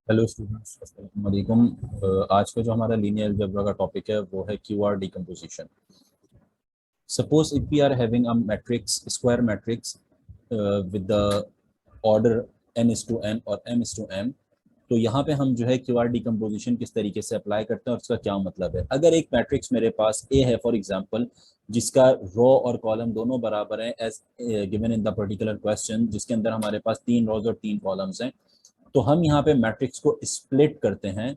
Hello students, अस्सलाम वालेकुम। आज का जो हमारा लीनियर अलजेब्रा का टॉपिक है वो है Q R decomposition. Suppose if we are having a matrix, square matrix with the order n is to n और m इज टू m। तो यहाँ पे हम जो है क्यू आर डिकम्पोजिशन किस तरीके से अप्लाई करते हैं और उसका क्या मतलब है। अगर एक मैट्रिक्स मेरे पास A है फॉर एग्जांपल, जिसका रो और कॉलम दोनों बराबर हैं as given in the particular question, जिसके अंदर हमारे पास 3 रोज और 3 कॉलम्स हैं, तो हम यहाँ पे मैट्रिक्स को स्प्लिट करते हैं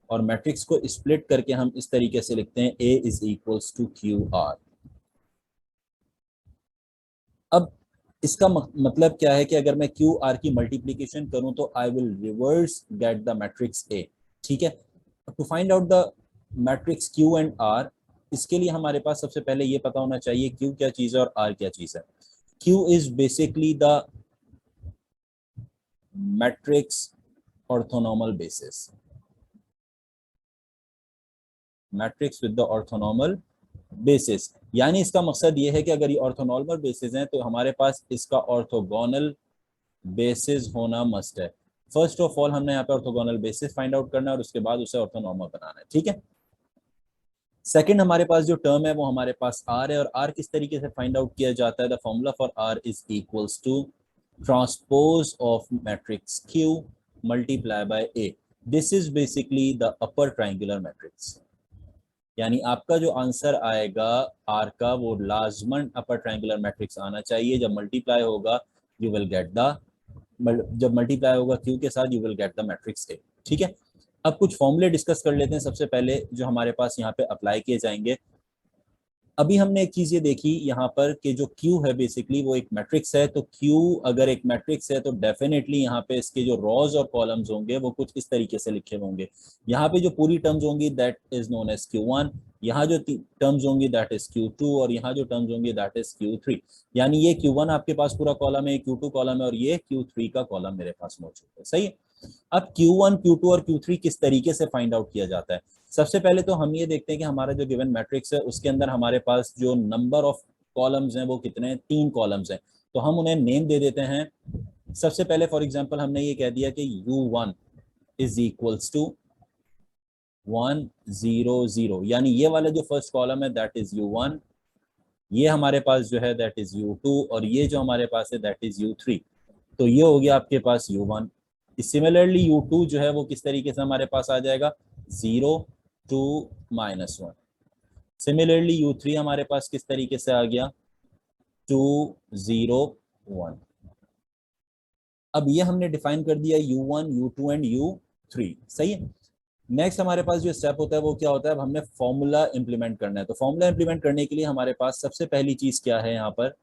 और मैट्रिक्स को स्प्लिट करके हम इस तरीके से लिखते हैं A is equals to Q R. अब इसका मतलब क्या है कि अगर मैं क्यू आर की मल्टीप्लीकेशन करूं तो I will reverse get the matrix A. ठीक है, to find out the matrix Q and R, इसके लिए हमारे पास सबसे पहले ये पता होना चाहिए क्यू क्या चीज है और आर क्या चीज है। Q is basically the matrix orthonormal basis, matrix with the orthonormal basis. यानी इसका मकसद ये है कि अगर ये ऑर्थोनॉर्मल बेसिस हैं तो हमारे पास इसका ऑर्थोगोनल बेसिस होना मस्ट है। फर्स्ट ऑफ ऑल हमने यहाँ पे ऑर्थोगोनल बेसिस फाइंड आउट करना है और उसके बाद उसे ऑर्थोनॉर्मल बनाना है। ठीक है, सेकंड हमारे पास जो टर्म है वो हमारे पास आर है, और आर किस तरीके से फाइंड आउट किया जाता है। The formula for R is equals to transpose of matrix Q multiply by A. This is basically the upper triangular matrix. यानी आपका जो आंसर आएगा आर का वो लाजमन अपर ट्रायंगुलर मैट्रिक्स आना चाहिए। जब मल्टीप्लाई होगा यू विल गेट द, जब मल्टीप्लाई होगा क्यू के साथ you will get the matrix A. ठीक है, अब कुछ फॉर्मूले डिस्कस कर लेते हैं सबसे पहले जो हमारे पास यहाँ पे अप्लाई किए जाएंगे। अभी हमने एक चीज ये देखी यहाँ पर कि जो Q है बेसिकली वो एक मैट्रिक्स है, तो Q अगर एक मैट्रिक्स है तो डेफिनेटली यहाँ पे इसके जो रॉज और कॉलम्स होंगे वो कुछ इस तरीके से लिखे होंगे। यहाँ पे जो पूरी टर्म्स होंगी that is known as Q1, यहाँ जो टर्म्स होंगी दैट इज Q2 और यहाँ जो टर्म्स होंगी दैट इज Q3। यानी ये Q1 आपके पास पूरा कॉलम है, Q2 कॉलम है और ये Q3 का कॉलम मेरे पास मौजूद है। सही है, अब Q1, Q2 और Q3 किस तरीके से फाइंड आउट किया जाता है। सबसे पहले तो हम ये देखते हैं कि हमारा जो गिवन मैट्रिक्स है उसके अंदर हमारे पास जो नंबर ऑफ कॉलम्स हैं वो कितने हैं, 3 कॉलम्स हैं। तो हम उन्हें नेम दे देते हैं। सबसे पहले फॉर एग्जांपल हमने ये कह दिया कि U1 इज इक्वल्स टू 1 0 0, यानी ये वाला जो फर्स्ट कॉलम है दैट इज U1, ये हमारे पास जो है दैट इज U2 और ये जो हमारे पास है दैट इज U3। तो ये हो गया आपके पास U1। सिमिलरली U2 जो है वो किस तरीके से हमारे पास आ जाएगा, 0 2 -1। सिमिलरली U3 हमारे पास किस तरीके से आ गया, 2 0 1। अब ये हमने डिफाइन कर दिया U1, U2 एंड U3। सही है, नेक्स्ट हमारे पास जो स्टेप होता है वो क्या होता है, अब हमने फॉर्मूला इंप्लीमेंट करना है। तो फॉर्मूला इंप्लीमेंट करने के लिए हमारे पास सबसे पहली चीज क्या है, यहाँ पर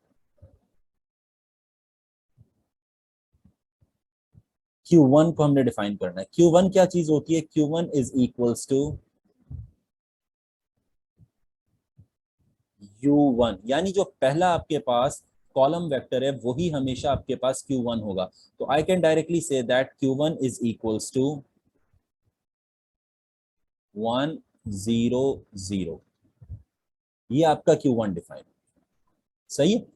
Q1 को हमने डिफाइन करना है। Q1 क्या चीज होती है, Q1 is equals to U1, यानी जो पहला आपके पास कॉलम वेक्टर है वही हमेशा आपके पास Q1 होगा। तो I can directly say that Q1 is equals to 1 0 0। ये आपका Q1 डिफाइन। सही है,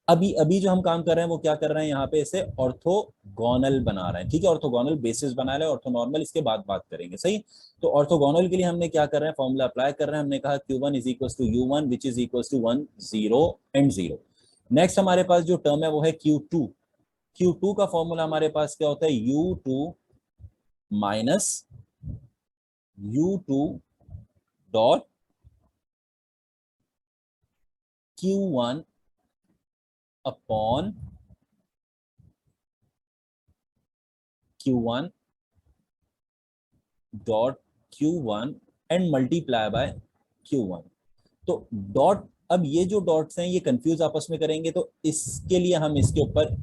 अभी अभी जो हम काम कर रहे हैं वो क्या कर रहे हैं, यहाँ पे इसे ऑर्थोगोनल बना रहे हैं। ठीक है, ऑर्थोगोनल बेसिस बना रहे हैं, ऑर्थोनॉर्मल इसके बाद बात करेंगे। सही, तो ऑर्थोगोनल के लिए हमने क्या कर रहे हैं, फॉर्मूला अप्लाई कर रहे हैं। हमने कहा Q1 is equal to U1 which is equal to 1 0 and 0। Next हमारे पास जो टर्म है वो है Q2। Q2 का फॉर्मूला हमारे पास क्या होता है, U2 minus U2 dot Q1 upon Q1 dot Q1 and multiply by Q1। तो डॉट, अब ये जो डॉट्स हैं ये कंफ्यूज आपस में करेंगे, तो इसके लिए हम इसके ऊपर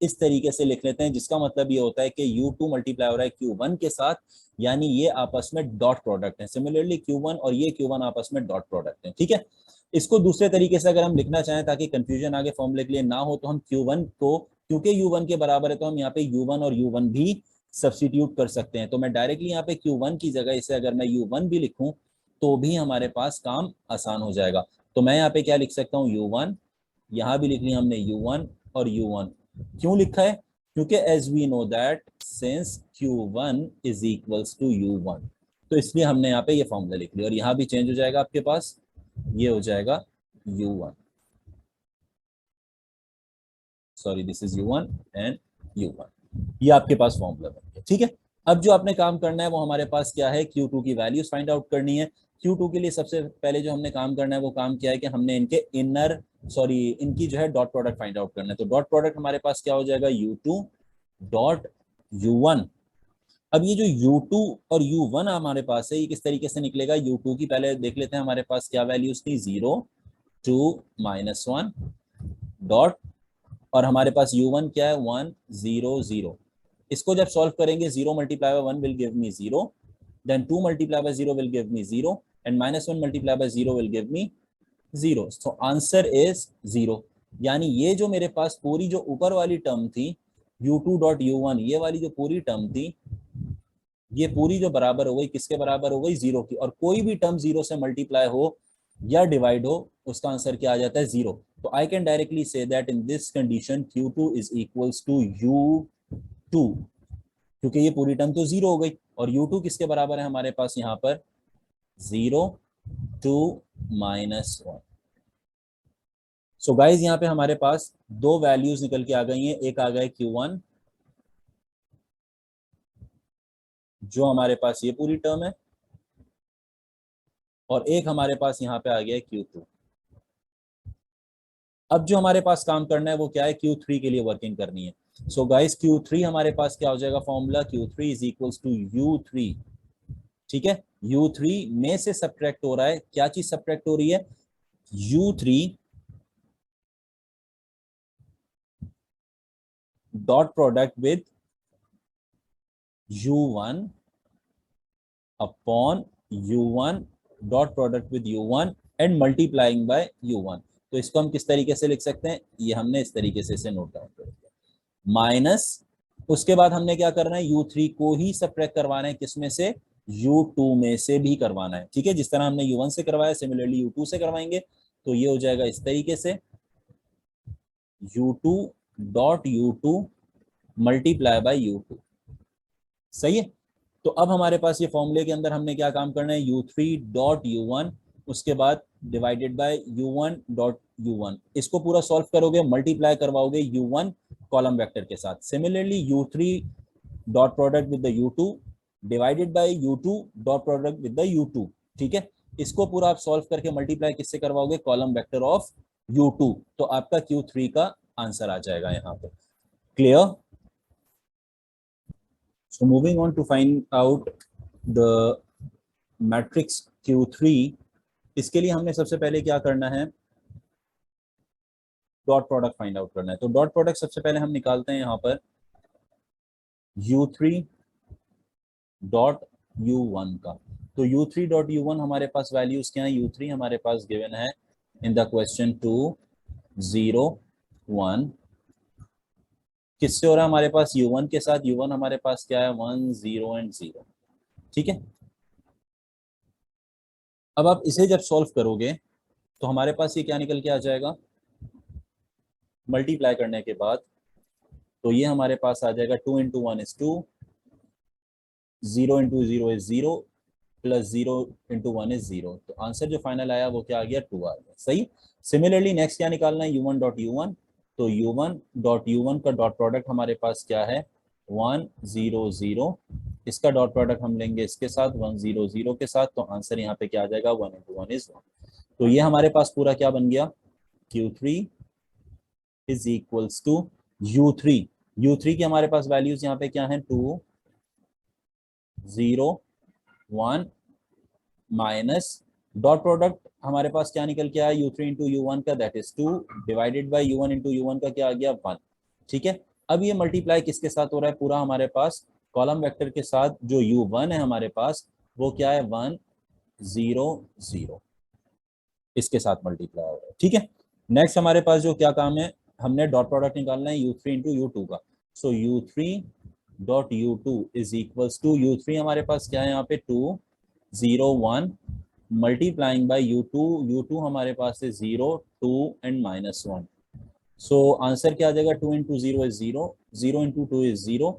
इस तरीके से लिख लेते हैं, जिसका मतलब ये होता है कि U2 मल्टीप्लाई हो रहा है Q1 के साथ, यानी ये आपस में डॉट प्रोडक्ट है। सिमिलरली Q1 और ये Q1 आपस में डॉट प्रोडक्ट है। ठीक है, इसको दूसरे तरीके से अगर हम लिखना चाहें ताकि कंफ्यूजन आगे फॉर्मूले के लिए ना हो, तो हम Q1 को, क्योंकि U1 के बराबर है तो हम यहाँ पे U1 और U1 भी सब्सटीट्यूट कर सकते हैं। तो मैं डायरेक्टली यहाँ पे Q1 की जगह इसे अगर मैं U1 भी लिखूं तो भी हमारे पास काम आसान हो जाएगा। तो मैं यहाँ पे क्या लिख सकता हूँ, U1, यहाँ भी लिख लिया हमने U1 और U1। क्यों लिखा है, क्योंकि as we know that since Q1 is equals to U1, तो इसलिए हमने यहाँ पे ये फॉर्मूला लिख लिया और यहाँ भी चेंज हो जाएगा आपके पास, ये हो जाएगा U1, sorry this is U1 and U1, ये आपके पास फॉर्मूला बन गया। ठीक है, अब जो आपने काम करना है वो हमारे पास क्या है, Q2 की वैल्यूज फाइंड आउट करनी है। Q2 के लिए सबसे पहले जो हमने काम करना है वो काम किया है कि हमने इनके इनकी जो है डॉट प्रोडक्ट फाइंड आउट करना है। तो डॉट प्रोडक्ट हमारे पास क्या हो जाएगा, U2 डॉट U1। अब ये जो U2 और U1 हमारे पास है, ये किस तरीके से निकलेगा, U2 की पहले देख लेते हैं हमारे पास क्या वैल्यूज थी, 0 2 -1 डॉट, और हमारे पास U1 क्या है, 1 0 0। इसको जब सॉल्व करेंगे, 0 multiply by 1 will give me 0, then 2 multiply by 0 will give me 0 and -1 multiply by 0 will give me 0। So answer is 0। यानी ये जो मेरे पास पूरी जो ऊपर वाली टर्म थी U2 डॉट U1, ये वाली जो पूरी टर्म थी, ये पूरी जो बराबर हो गई, किसके बराबर हो गई, 0 की। और कोई भी टर्म 0 से मल्टीप्लाई हो या डिवाइड हो, उसका आंसर क्या आ जाता है, 0। तो I can directly say that in this condition Q2 is equals to U2, क्योंकि ये पूरी टर्म तो 0 हो गई और U2 किसके बराबर है हमारे पास यहाँ पर, 0 2 -1। सो गाइज यहाँ पे हमारे पास दो वैल्यूज निकल के आ गई हैं, एक आ गया Q1 जो हमारे पास ये पूरी टर्म है, और एक हमारे पास यहाँ पे आ गया है Q2। अब जो हमारे पास काम करना है वो क्या है, Q3 के लिए वर्किंग करनी है। सो गाइस Q3 हमारे पास क्या हो जाएगा formula, Q3 is equals to U3। ठीक है, U3 में से सब्ट्रैक्ट हो रहा है, क्या चीज सब्ट्रैक्ट हो रही है, U3 dot product with U1 upon U1 dot product with U1 and multiplying by U1। तो इसको हम किस तरीके से लिख सकते हैं, ये हमने इस तरीके से इसे नोट डाउन कर दिया, माइनस उसके बाद हमने क्या करना है, U3 को ही सब्ट्रैक्ट करवाना है, किसमें से, U2 में से भी करवाना है। ठीक है, जिस तरह हमने U1 से करवाया सिमिलरली U2 से करवाएंगे। तो ये हो जाएगा इस तरीके से, U2 dot U2 multiply by U2। सही है, तो अब हमारे पास ये फॉर्मूले के अंदर हमने क्या काम करना है, U3 डॉट U1, उसके बाद divided by U1 dot U1। इसको पूरा सॉल्व करोगे, मल्टीप्लाई करवाओगे U1 कॉलम वेक्टर के साथ। Similarly U3 dot product with the U2 divided by U2 dot product with the U2। ठीक है, इसको पूरा आप सॉल्व करके मल्टीप्लाई किससे करवाओगे, कॉलम वेक्टर ऑफ U2। तो आपका Q3 का आंसर आ जाएगा यहाँ पे। Clear? So moving on to find out the matrix Q3, इसके लिए हमने सबसे पहले क्या करना है, डॉट प्रोडक्ट फाइंड आउट करना है। तो डॉट प्रोडक्ट सबसे पहले हम निकालते हैं यहाँ पर U3 डॉट U1 का। तो U3 डॉट U1 हमारे पास वैल्यूज क्या है, U3 हमारे पास गिवन है इन द क्वेश्चन 2 0 1। किससे हो रहा है हमारे पास, U1 के साथ। U1 हमारे पास क्या है, 1 0 एंड 0। ठीक है, अब आप इसे जब सॉल्व करोगे तो हमारे पास ये क्या निकल के आ जाएगा, मल्टीप्लाई करने के बाद तो ये हमारे पास आ जाएगा 2 into 1 is 2, 0 into 0 is 0, plus 0 into 1 is 0। तो आंसर जो फाइनल आया वो क्या आ गया, 2 आ गया। सही। सिमिलरली नेक्स्ट क्या निकालना है, U1 डॉट U1। तो U1 डॉट U1 का डॉट प्रोडक्ट हमारे पास क्या है, 1 0 0। इसका डॉट प्रोडक्ट हम लेंगे इसके साथ 1 0 0 के साथ। तो आंसर यहाँ पे क्या आ जाएगा, 1 इंटू 1 इज 1। तो ये हमारे पास पूरा क्या बन गया, Q3 is equals to U3। U3 की हमारे पास वैल्यूज यहाँ पे क्या है, 2 0 1 माइनस डॉट प्रोडक्ट हमारे पास क्या निकल के आया, U3 इंटू U1 का, that is 2 divided bye U1 into U1 का क्या आ गया, 1। ठीक है, अब ये मल्टीप्लाई किसके साथ हो रहा है, पूरा हमारे पास कॉलम वेक्टर के साथ। जो U1 है हमारे पास वो क्या है, 1 0 0, इसके साथ मल्टीप्लाई हो रहा है। ठीक है, नेक्स्ट हमारे पास जो क्या काम है, हमने डॉट प्रोडक्ट निकालना है U3 इंटू U2 का। So U3 dot U2 is equals to, U3 हमारे पास क्या है यहाँ पे, 2 0 1 मल्टीप्लाइंग बाय U2। U2 हमारे पास है 0 2 एंड -1। सो आंसर क्या आ जाएगा, 2 into 0 is 0, 0 into 2 is 0,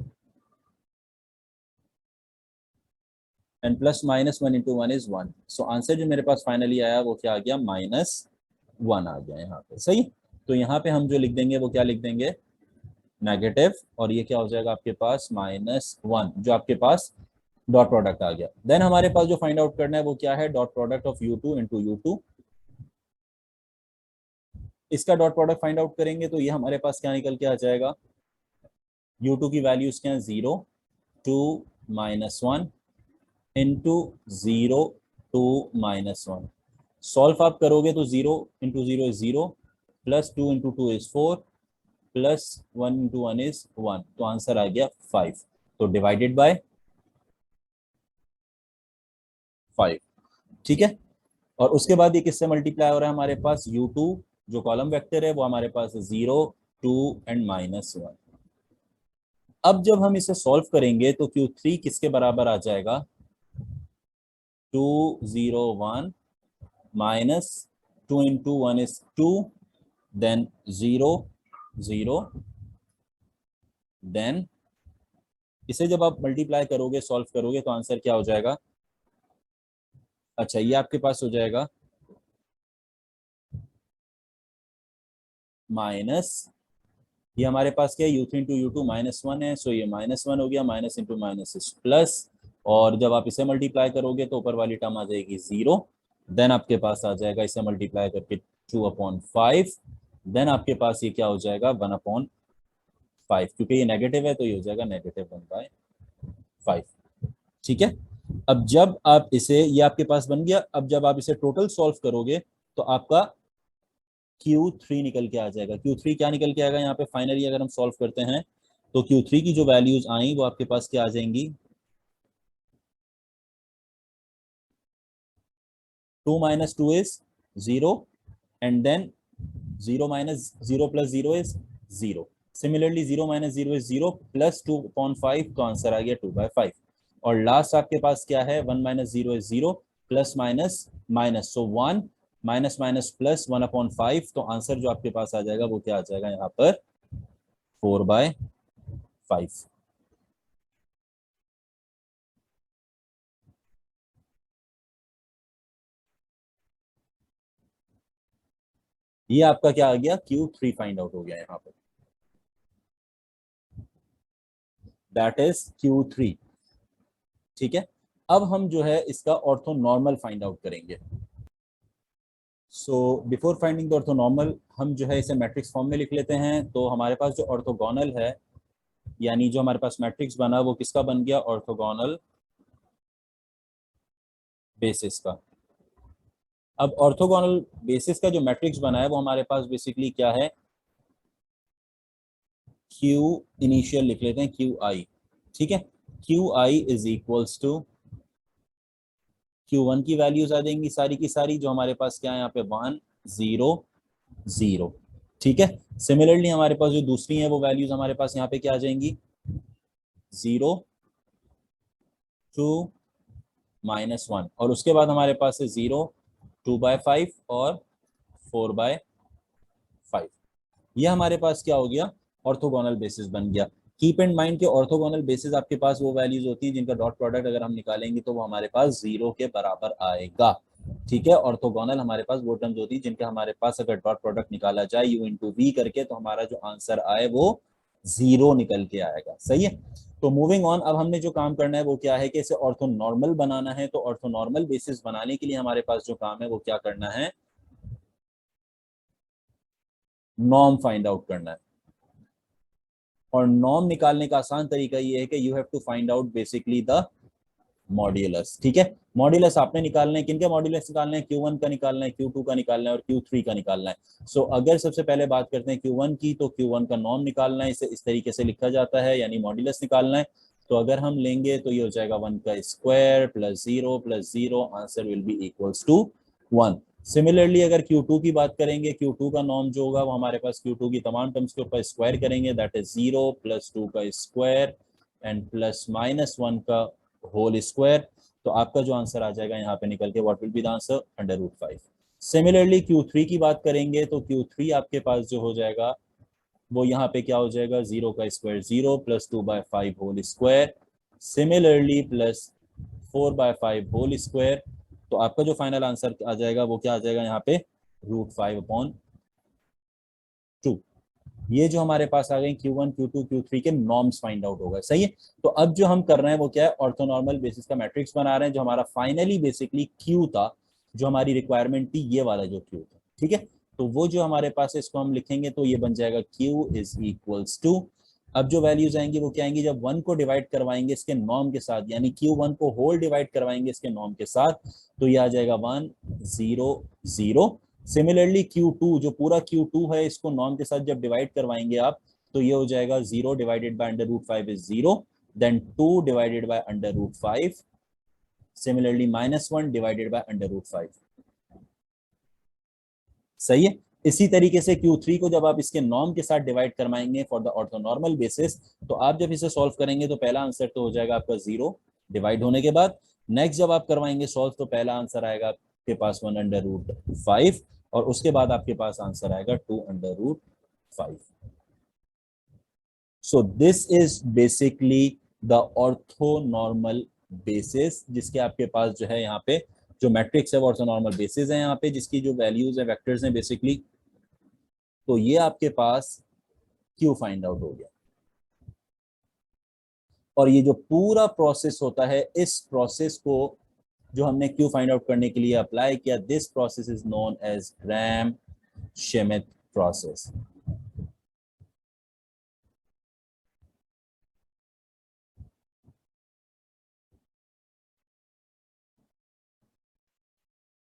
and plus minus 1 into 1 is 1। So answer जो मेरे पास फाइनली आया वो क्या आ गया, -1 आ गया यहाँ पे। सही, तो यहाँ पे हम जो लिख देंगे वो क्या लिख देंगे, नेगेटिव, और ये क्या हो जाएगा आपके पास -1, जो आपके पास डॉट प्रोडक्ट आ गया। देन हमारे पास जो फाइंड आउट करना है वो क्या है, dot product of u2 into u2। इसका डॉट प्रोडक्ट फाइंड आउट करेंगे तो ये हमारे पास क्या निकल के आ जाएगा, u2 की वैल्यूज क्या है, 0, 2, -1 इंटू 0, 2, -1। सॉल्व आप करोगे तो 0 into 0 is 0, plus 2 into 2 is 4, plus 1 into 1 is 1, तो आंसर आ गया 5। तो डिवाइडेड बाय 5, ठीक है। और उसके बाद ये किससे मल्टीप्लाई हो रहा है, हमारे पास u2 जो कॉलम वेक्टर है वो हमारे पास 0, 2 एंड -1। अब जब हम इसे सॉल्व करेंगे तो Q3 किसके बराबर आ जाएगा, 2, 0, 1 minus 2 into 1 is 2, then 0, 0, then इसे जब आप मल्टीप्लाई करोगे सॉल्व करोगे तो आंसर क्या हो जाएगा, अच्छा ये आपके पास हो जाएगा माइनस, ये हमारे पास क्या है, u3 इंटू u2 -1 है, सो ये -1 हो गया, minus into minus is plus, और जब आप इसे मल्टीप्लाई करोगे तो ऊपर वाली टर्म आ जाएगी 0, देन आपके पास आ जाएगा इसे मल्टीप्लाई करके 2/5, देन आपके पास ये क्या हो जाएगा 1/5, क्योंकि ये नेगेटिव है तो ये हो जाएगा -1/5, ठीक है। अब जब आप इसे, ये आपके पास बन गया, अब जब आप इसे टोटल सॉल्व करोगे तो आपका Q3 निकल के आ जाएगा। Q3 क्या निकल के आएगा यहाँ पे फाइनली, अगर हम सॉल्व करते हैं तो Q3 की जो वैल्यूज आई वो आपके पास क्या आ जाएंगी, 2 - 2 is 0, and then 0 - 0 plus 0 is 0। Similarly 0 - 0 is 0, plus 2/5, तो आंसर आ गया 2/5। और लास्ट आपके पास क्या है, 1 - 0 is 0, plus minus minus, so 1 minus minus plus 1/5, तो आंसर जो आपके पास आ जाएगा वो क्या आ जाएगा यहाँ पर, 4/5। ये आपका क्या आ गया, Q3 फाइंड आउट हो गया यहाँ पर, दैट इज Q3, ठीक है। अब हम जो है इसका ऑर्थोनॉर्मल फाइंड आउट करेंगे। So before finding the orthonormal हम जो है इसे मैट्रिक्स फॉर्म में लिख लेते हैं। तो हमारे पास जो ऑर्थोगोनल है, यानी जो हमारे पास मैट्रिक्स बना वो किसका बन गया, ऑर्थोगोनल बेसिस का। अब ऑर्थोगोनल बेसिस का जो मैट्रिक्स बना है वो हमारे पास बेसिकली क्या है, क्यू इनिशियल लिख लेते हैं, क्यू आई, ठीक है। Q I is equals to Q1 की वैल्यूज आ जाएंगी सारी की सारी, जो हमारे पास क्या है यहाँ पे 1, 0, 0, ठीक है। सिमिलरली हमारे पास जो दूसरी है वो वैल्यूज हमारे पास यहाँ पे क्या आ जाएंगी, 0, 2, -1, और उसके बाद हमारे पास है 0, 2/5 और 4/5। ये हमारे पास क्या हो गया, ऑर्थोगोनल बेसिस बन गया। कीप इन माइंड के ऑर्थोगोनल बेसिस आपके पास वो वैल्यूज होती है जिनका डॉट प्रोडक्ट अगर हम निकालेंगे तो वो हमारे पास 0 के बराबर आएगा, ठीक है। ऑर्थोगोनल हमारे पास वो टर्म्स होती है जिनका हमारे पास अगर डॉट प्रोडक्ट निकाला जाए u इंटू वी करके तो हमारा जो आंसर आए वो 0 निकल के आएगा, सही है। तो मूविंग ऑन, अब हमने जो काम करना है वो क्या है कि इसे ऑर्थोनॉर्मल बनाना है। तो ऑर्थोनॉर्मल बेसिस बनाने के लिए हमारे पास जो काम है वो क्या करना है, नॉर्म फाइंड आउट करना है। और नॉर्म निकालने का आसान तरीका ये है कि you have to find out basically the modulus, ठीक है। मॉड्यूलस आपने निकालना है, किनका मॉड्यूलस निकालना है, Q1 का निकालना है, Q2 का निकालना है और Q3 का निकालना है। सो अगर सबसे पहले बात करते हैं Q1 की, तो Q1 का नॉर्म निकालना है, इसे इस तरीके से लिखा जाता है, यानी मॉड्यूलस निकालना है। तो अगर हम लेंगे तो ये हो जाएगा 1 का square plus 0, answer will be equals to 1। Similarly अगर Q2 की बात करेंगे, Q2 का नॉर्म जो होगा वो हमारे पास Q2 की तमाम टर्म्स के ऊपर स्क्वायर करेंगे, दैट इज 0 + 2 का स्क्वायर एंड प्लस -1 का होल स्क्वायर। तो आपका जो आंसर आ जाएगा यहाँ पे निकल के, what will be the answer, √5। Similarly Q3 की बात करेंगे तो Q3 आपके पास जो हो जाएगा वो यहाँ पे क्या हो जाएगा, 0 का square 0 plus 2/5 whole square, similarly plus 4/5 whole square. तो आपका जो फाइनल आंसर आ जाएगा वो क्या आ जाएगा यहाँ पे, √5/2। ये जो हमारे पास आ गए Q1 Q2 Q3 के नॉर्म्स फाइंड आउट होगा, सही है। तो अब जो हम कर रहे हैं वो क्या है, ऑर्थोनॉर्मल बेसिस का मैट्रिक्स बना रहे हैं, जो हमारा फाइनली बेसिकली Q था, जो हमारी रिक्वायरमेंट थी, ये वाला जो Q था, ठीक है। तो वो जो हमारे पास है इसको हम लिखेंगे तो ये बन जाएगा Q इज इक्वल्स टू, अब जो वैल्यूज आएंगी वो क्या आएंगी, जब 1 को डिवाइड करवाएंगे इसके नॉर्म के साथ, यानी Q1 को होल डिवाइड करवाएंगे इसके नॉर्म के साथ, तो ये आ जाएगा 1 0 0। सिमिलरली Q2, जो पूरा Q2 है, इसको नॉर्म के साथ जब डिवाइड करवाएंगे आप, तो ये हो जाएगा 0 divided by √5 is 0, then 2 divided by √5, similarly -1 divided by √5, सही है। इसी तरीके से Q3 को जब आप इसके नॉर्म के साथ डिवाइड करवाएंगे फॉर द ऑर्थोनॉर्मल बेसिस, तो आप जब इसे सॉल्व करेंगे तो पहला आंसर तो हो जाएगा आपका 0 डिवाइड होने के बाद। नेक्स्ट जब आप करवाएंगे सॉल्व तो पहला आंसर आएगा आपके पास 1/√5, और उसके बाद आपके पास आंसर आएगा 2/√5। So this is basically the orthonormal basis, जिसके आपके पास जो है यहाँ पे जो मैट्रिक्स है वो ऑर्थोनॉर्मल बेसिस है यहाँ पे, जिसकी जो वैल्यूज है वेक्टर्स हैं बेसिकली। तो ये आपके पास क्यू फाइंड आउट हो गया, और ये जो पूरा प्रोसेस होता है, इस प्रोसेस को जो हमने क्यू फाइंड आउट करने के लिए अप्लाई किया, this process is known as Gram Schmidt process.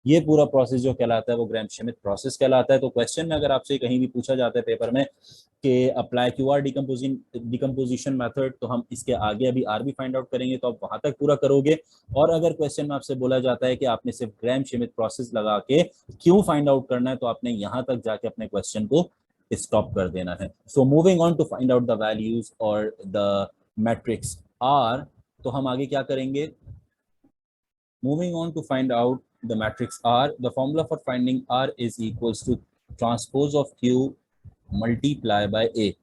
ये पूरा प्रोसेस जो कहलाता है वो ग्राम श्मिट प्रोसेस कहलाता है। तो क्वेश्चन में अगर आपसे कहीं भी पूछा जाता है पेपर में कि अप्लाई क्यूआर डिकम्पोजिशन मेथड, तो हम इसके आगे अभी आर भी फाइंड आउट करेंगे, तो आप वहां तक पूरा करोगे। और अगर क्वेश्चन में आपसे बोला जाता है कि आपने सिर्फ ग्राम श्मिट प्रोसेस लगा के क्यों फाइंड आउट करना है, तो आपने यहाँ तक जाके अपने क्वेश्चन को स्टॉप कर देना है। So moving on to find out the values और द मैट्रिक्स आर, तो हम आगे क्या करेंगे, moving on to find out the matrix R, the formula for finding R is equals to transpose of Q multiply by A।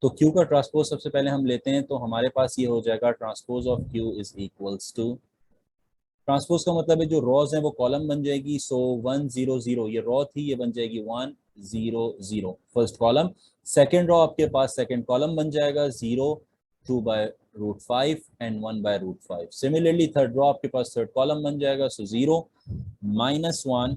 तो Q का transpose सबसे पहले हम लेते हैं, तो हमारे पास ये हो जाएगा transpose of Q is equals to, transpose का मतलब है जो रॉज हैं वो कॉलम बन जाएगी। सो 1 0 0 ये रॉ थी, ये बन जाएगी 1 0 0 फर्स्ट कॉलम। सेकेंड रॉ आपके पास सेकेंड कॉलम बन जाएगा 0 2/√5 एंड 1/√5। सिमिलरली थर्ड रॉ आपके पास थर्ड कॉलम बन जाएगा, सो 0 -1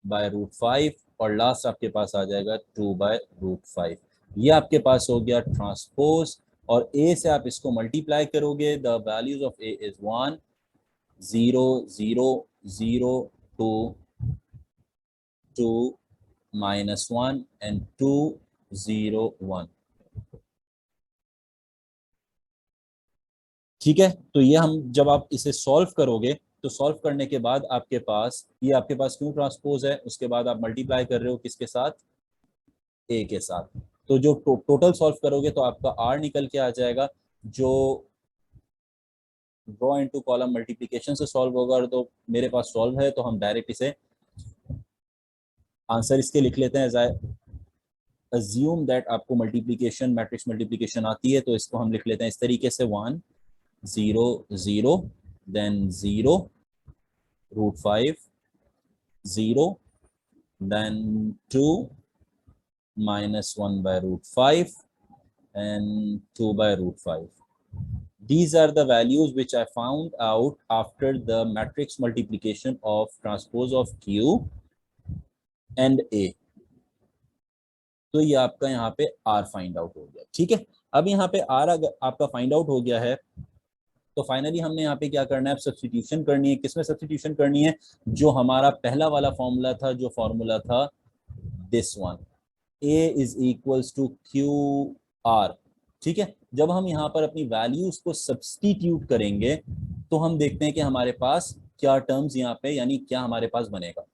/√5, और लास्ट आपके पास आ जाएगा 2/√5। ये आपके पास हो गया ट्रांसपोज, और A से आप इसको मल्टीप्लाई करोगे, the values of A is 1 0 0 0 2 2 -1 and 2 0 1। ठीक है, तो ये हम जब आप इसे सॉल्व करोगे, तो सॉल्व करने के बाद आपके पास ये आपके पास क्यों ट्रांसपोज है, उसके बाद आप मल्टीप्लाई कर रहे हो किसके साथ, ए के साथ। तो जो टोटल सॉल्व करोगे तो आपका आर निकल के आ जाएगा, जो ड्रॉ इनटू कॉलम मल्टीप्लिकेशन से सॉल्व होगा। तो मेरे पास सॉल्व है, तो हम डायरेक्ट इसे आंसर इसके लिख लेते हैं। एज आई अज्यूम दैट आपको मल्टीप्लिकेशन मैट्रिक्स मल्टीप्लिकेशन आती है, तो इसको हम लिख लेते हैं इस तरीके से 1 0 0 then 0 √5 0 then 2 -1/√5 and 2/√5. These are the values which I found out after the matrix multiplication of transpose of Q and A. तो ये आपका यहाँ पे R फाइंड आउट हो गया, ठीक है। अब यहाँ पे R अगर आपका फाइंड आउट हो गया है, तो फाइनली हमने यहाँ पे क्या करना है, सब्स्टिट्यूशन करनी है। किसमें सब्स्टिट्यूशन करनी है, जो हमारा पहला वाला फॉर्मूला था, जो फॉर्मूला था this one, A is equals to QR, ठीक है। जब हम यहाँ पर अपनी वैल्यूज को सब्स्टिट्यूट करेंगे, तो हम देखते हैं कि हमारे पास क्या टर्म्स यहाँ पे, यानी क्या हमारे पास बनेगा।